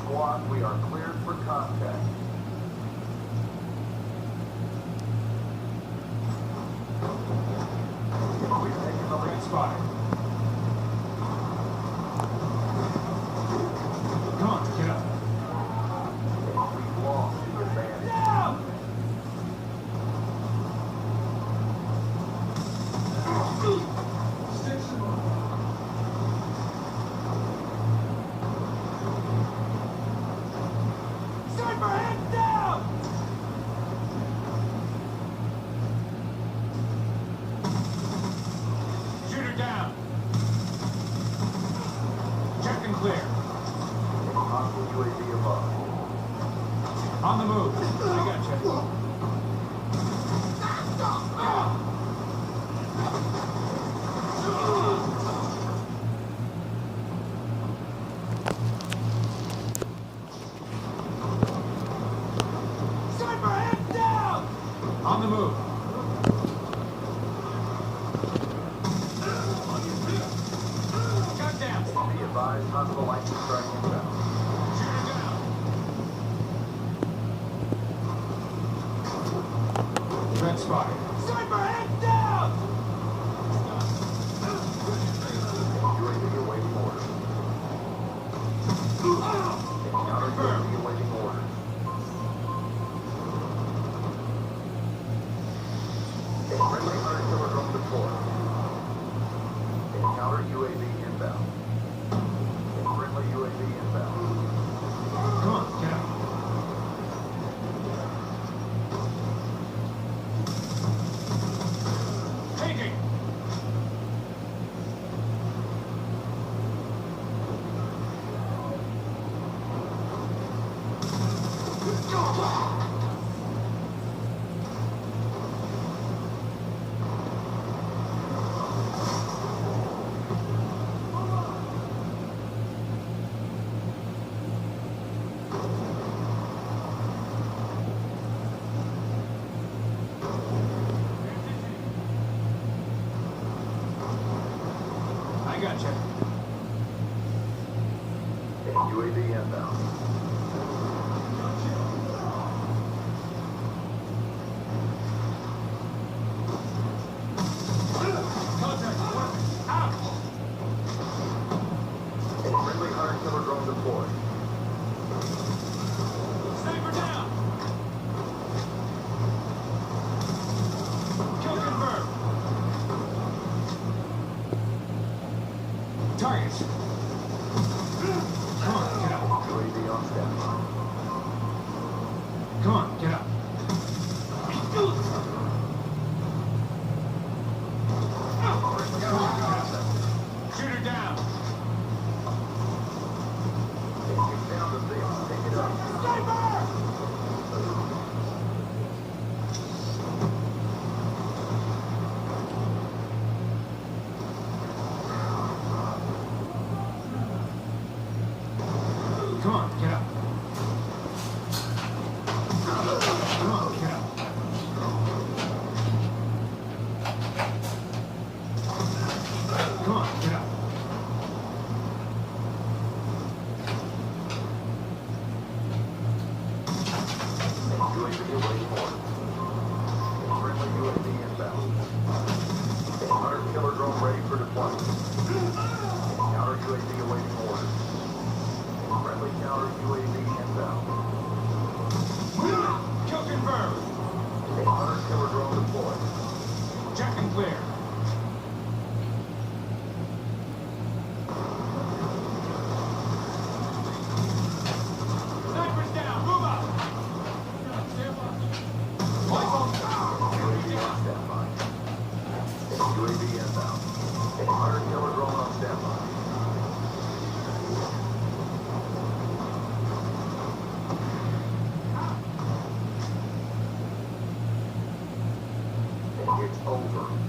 squad, we are cleared for contact. We've taken the lead. Spotted. Come on, get up. We've lost the advantage. Down! Sniper, hands down! Shooter down. Check and clear. Hostile UAV above. On the move. I got you. Sniper, hands down! On the move. Gun down. Be advised, hostile lightning strike inbound. Shooter down. Red spotted. Sniper, hands down! UAV awaiting orders. Counter UAV awaiting orders. Friendly hunter killer drone deployed. Counter UAV inbound. Friendly UAV inbound. Come on, get up. Taking. I got you. UAV inbound. Contact. Out. Friendly hunter killer drone deployed. Sniper down. Kill confirmed. Targets. Come on, get up. UAV on standby. Come on, get up. Shooter down. Get down to this. Take it up. Sniper! Come on, get up. Come on, get up. Come on, get up. UAV awaiting orders. Friendly UAV inbound. Hunter killer drone ready for deployment. Counter UAV awaiting orders. Friendly counter UAV inbound. Kill confirmed. Hunter killer drone deployed. Check and clear. Sniper's down. Move up. UAV on standby. UAV inbound. Hunter killer drone on standby. It's over.